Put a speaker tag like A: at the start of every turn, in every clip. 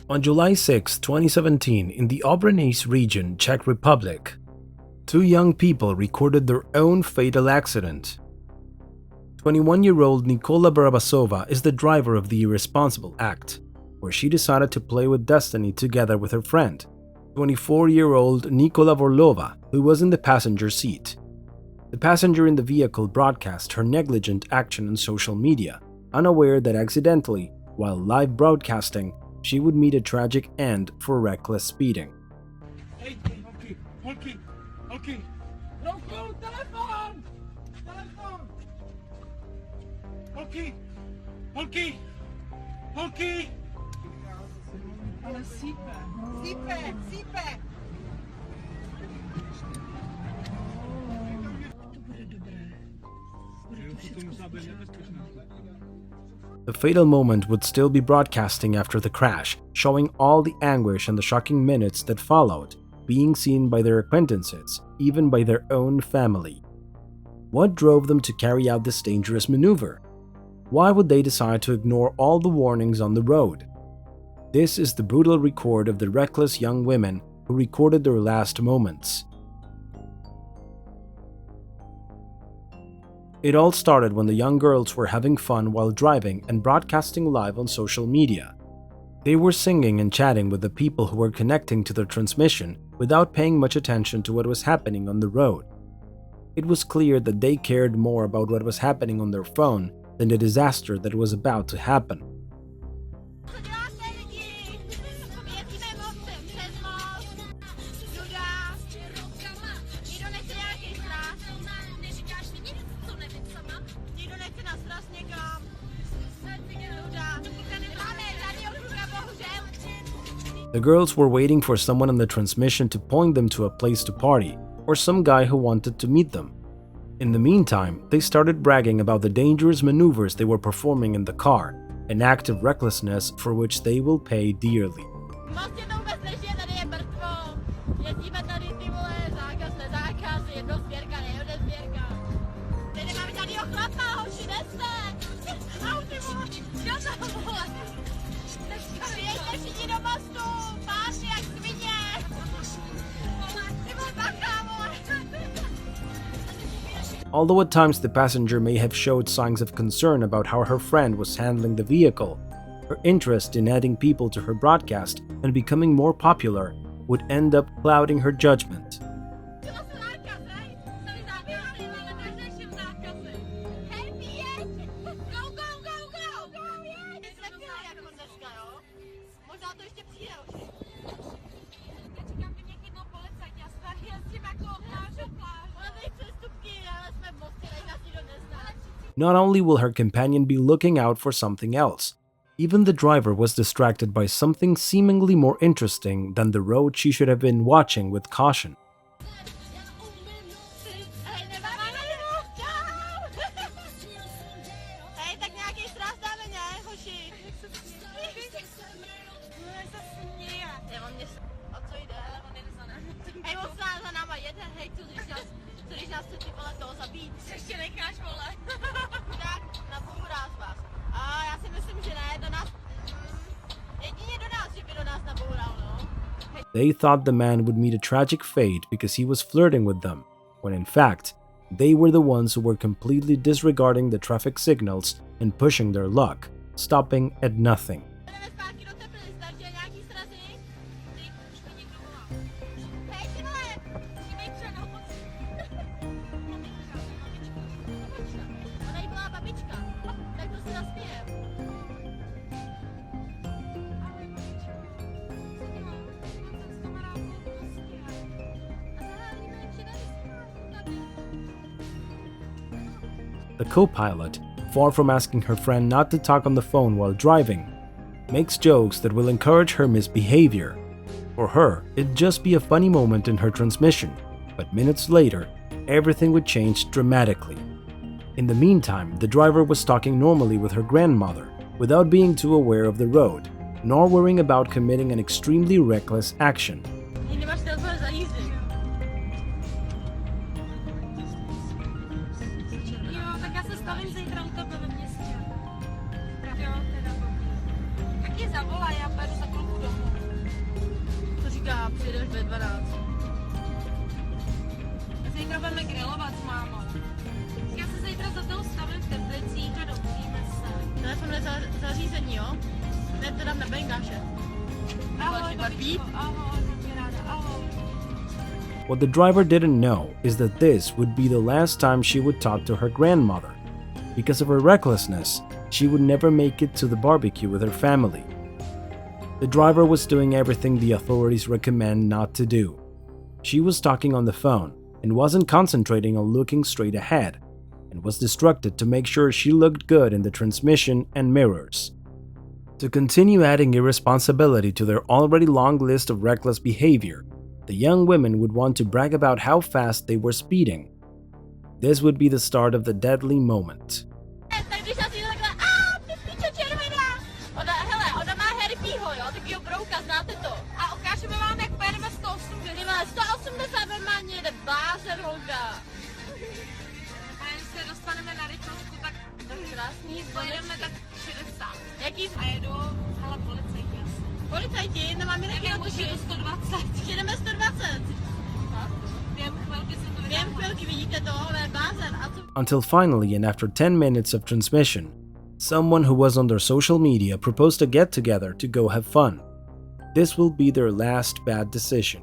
A: On July 6, 2017, in the Obranec region, Czech Republic, two young people recorded their own fatal accident. 21-year-old Nikola Barabášová is the driver of the irresponsible act, where she decided to play with destiny together with her friend, 24-year-old Nikola Vorlová, who was in the passenger seat. The passenger in the vehicle broadcast her negligent action on social media, unaware that accidentally, while live broadcasting, she would meet a tragic end for reckless speeding.
B: Hey, okay. Roku, telefon! Holky! Ale sype! To bude dobré.
A: The fatal moment would still be broadcasting after the crash, showing all the anguish and the shocking minutes that followed, being seen by their acquaintances, even by their own family. What drove them to carry out this dangerous maneuver? Why would they decide to ignore all the warnings on the road? This is the brutal record of the reckless young women who recorded their last moments. It all started when the young girls were having fun while driving and broadcasting live on social media. They were singing and chatting with the people who were connecting to their transmission without paying much attention to what was happening on the road. It was clear that they cared more about what was happening on their phone than the disaster that was about to happen. The girls were waiting for someone on the transmission to point them to a place to party, or some guy who wanted to meet them. In the meantime, they started bragging about the dangerous maneuvers they were performing in the car, an act of recklessness for which they will pay dearly. Although at times the passenger may have showed signs of concern about how her friend was handling the vehicle, her interest in adding people to her broadcast and becoming more popular would end up clouding her judgment. Not only will her companion be looking out for something else, even the driver was distracted by something seemingly more interesting than the road she should have been watching with caution. They thought the man would meet a tragic fate because he was flirting with them, when in fact, they were the ones who were completely disregarding the traffic signals and pushing their luck, stopping at nothing. The co-pilot, far from asking her friend not to talk on the phone while driving, makes jokes that will encourage her misbehavior. For her, it'd just be a funny moment in her transmission, but minutes later, everything would change dramatically. In the meantime, the driver was talking normally with her grandmother, without being too aware of the road, nor worrying about committing an extremely reckless action.
C: ve 12. Zítra budeme grilovat s mámou. Já se zítra za tou stavím v Teplicích a domluvíme se. Telefonné zařízení, jo? Ne, to dám na Bengáše. Ahoj, babičko, ahoj, mám tě ráda, ahoj.
A: What the driver didn't know is that this would be the last time she would talk to her grandmother. Because of her recklessness, she would never make it to the barbecue with her family. The driver was doing everything the authorities recommend not to do. She was talking on the phone and wasn't concentrating on looking straight ahead, and was distracted to make sure she looked good in the transmission and mirrors. To continue adding irresponsibility to their already long list of reckless behavior, the young women would want to brag about how fast they were speeding. This would be the start of the deadly moment.
C: A jedu, hele, policajti. Policajti, no máme taky autobus. 120. Jedeme 120. Během chvilky vidíte to, ale blázen.
A: Until finally, and after 10 minutes of transmission, someone who was on their social media proposed a get-together to go have fun. This will be their last bad decision.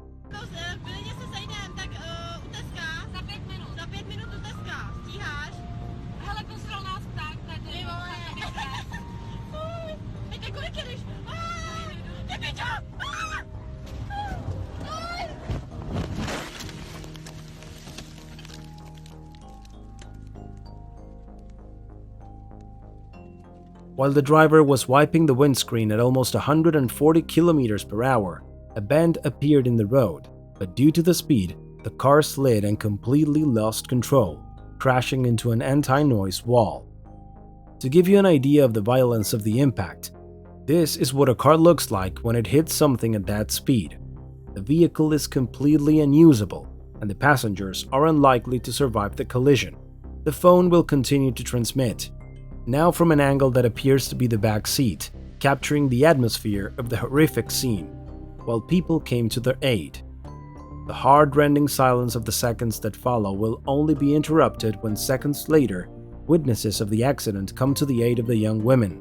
A: While the driver was wiping the windscreen at almost 140 kilometers per hour, a bend appeared in the road, but due to the speed, the car slid and completely lost control, crashing into an anti-noise wall. To give you an idea of the violence of the impact, this is what a car looks like when it hits something at that speed. The vehicle is completely unusable, and the passengers are unlikely to survive the collision. The phone will continue to transmit, now from an angle that appears to be the back seat, capturing the atmosphere of the horrific scene, while people came to their aid. The heart-rending silence of the seconds that follow will only be interrupted when seconds later, witnesses of the accident come to the aid of the young women.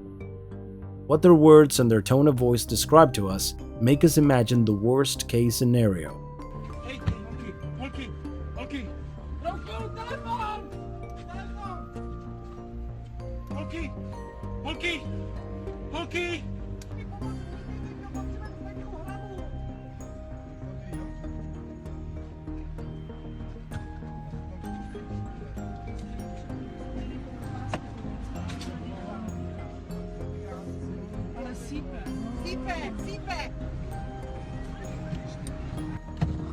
A: What their words and their tone of voice describe to us make us imagine the worst-case scenario.
B: Hey, okay. Okay.
C: Ale sípe.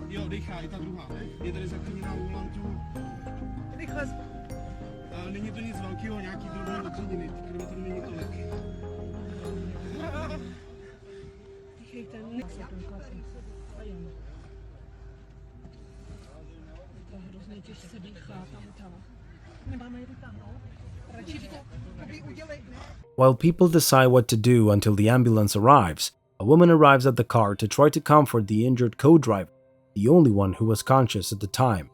B: Jo, dechá, i ta druhá. Je tady zakliněná u volantu.
C: Rychle.
B: Není to nic velkého, nějaký drobné odřediny, kromě toho není tolik.
C: Dýchejte, nechce to klapí. To hrozně těžce dýchá tam. Nemáme je vytáhnout? Radši to udělej, ne?
A: While people decide what to do until the ambulance arrives, a woman arrives at the car to try to comfort the injured co-driver, the only one who was conscious at the time.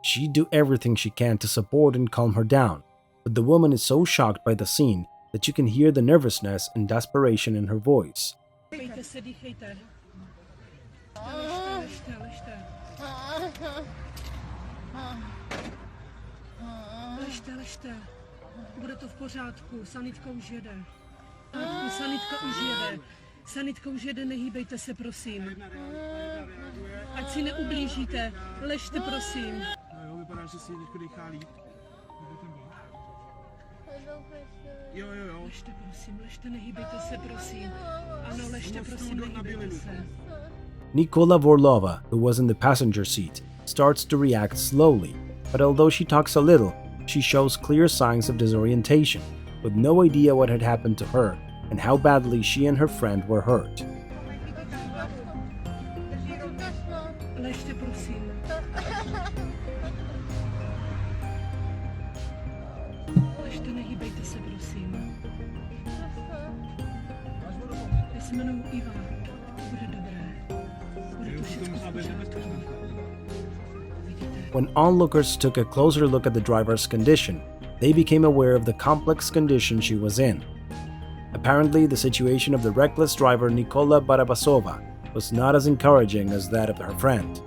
A: She'd do everything she can to support and calm her down, but the woman is so shocked by the scene that you can hear the nervousness and desperation in her voice.
C: Dýchejte se, dýchejte. Ležte. Ležte. Bude to v pořádku, sanitka už jede. Sanitka už jede, nehýbejte se, prosím. Ať si neublížíte, ležte, prosím.
B: Jo, vypadá, že si teďko dechá líp. Jo.
C: Ležte, nehýbejte se, prosím. Ano, ležte, prosím, nehýbejte se.
A: Nikola Vorlová, who was in the passenger seat, starts to react slowly, but although she talks a little, she shows clear signs of disorientation, with no idea what had happened to her and how badly she and her friend were hurt.
C: Ležte, prosím. Ležte, nehýbejte se, prosím. Já se jmenuji Iva. Bude dobré. Bude to všechno
B: to musela být nebezpečná.
A: When onlookers took a closer look at the driver's condition, they became aware of the complex condition she was in. Apparently, the situation of the reckless driver Nikola Barabášová was not as encouraging as that of her friend.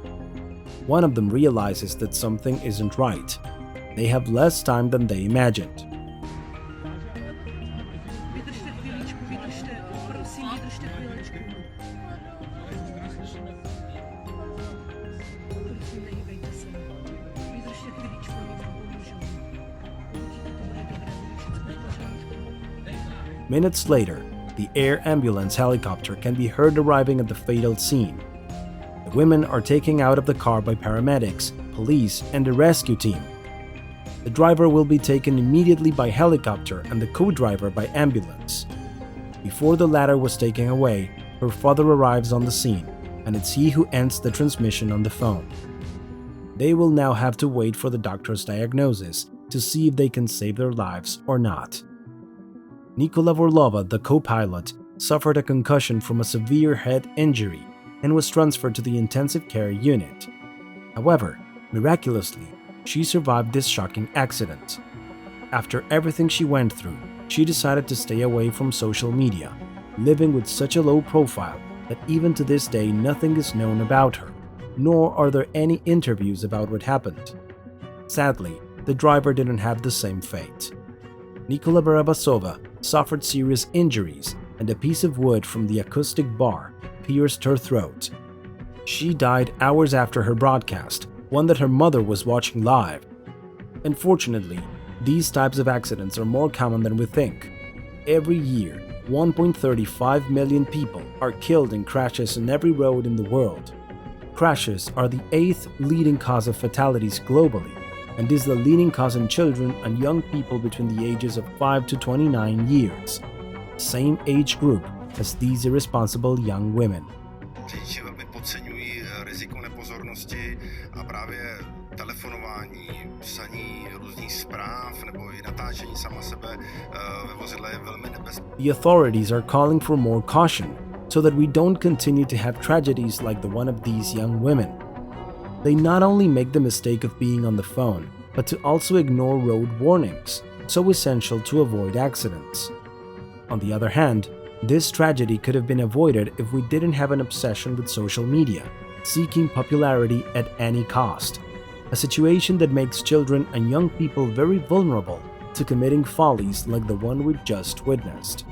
A: One of them realizes that something isn't right. They have less time than they imagined.
D: Vydržte chvíličku, vydržte, prosím, vydržte chvíličku. Prosím, nehýbejte se. Vydržte chvíličku, oni vám pomůžou. Uvidíte, to bude dobré, bude všechno v pořádku.
A: Minutes later, the air ambulance helicopter can be heard arriving at the fatal scene. The women are taken out of the car by paramedics, police, and a rescue team. The driver will be taken immediately by helicopter and the co-driver by ambulance. Before the latter was taken away, her father arrives on the scene, and it's he who ends the transmission on the phone. They will now have to wait for the doctor's diagnosis to see if they can save their lives or not. Nikola Vorlová, the co-pilot, suffered a concussion from a severe head injury and was transferred to the intensive care unit. However, miraculously, she survived this shocking accident. After everything she went through, she decided to stay away from social media, living with such a low profile that even to this day nothing is known about her, nor are there any interviews about what happened. Sadly, the driver didn't have the same fate. Nikola Barabášová suffered serious injuries, and a piece of wood from the acoustic bar pierced her throat. She died hours after her broadcast, one that her mother was watching live. Unfortunately, these types of accidents are more common than we think. Every year, 1.35 million people are killed in crashes on every road in the world. Crashes are the 8th leading cause of fatalities globally, and is the leading cause in children and young people between the ages of 5 to 29 years, same age group as these irresponsible young women.
E: Řidiči velmi podceňují riziko nepozornosti a právě telefonování, psaní různých zpráv nebo i natáčení sama sebe ve vozidle je velmi nebezpečné.
A: The authorities are calling for more caution so that we don't continue to have tragedies like the one of these young women. They not only make the mistake of being on the phone, but to also ignore road warnings, so essential to avoid accidents. On the other hand, this tragedy could have been avoided if we didn't have an obsession with social media, seeking popularity at any cost, a situation that makes children and young people very vulnerable to committing follies like the one we just witnessed.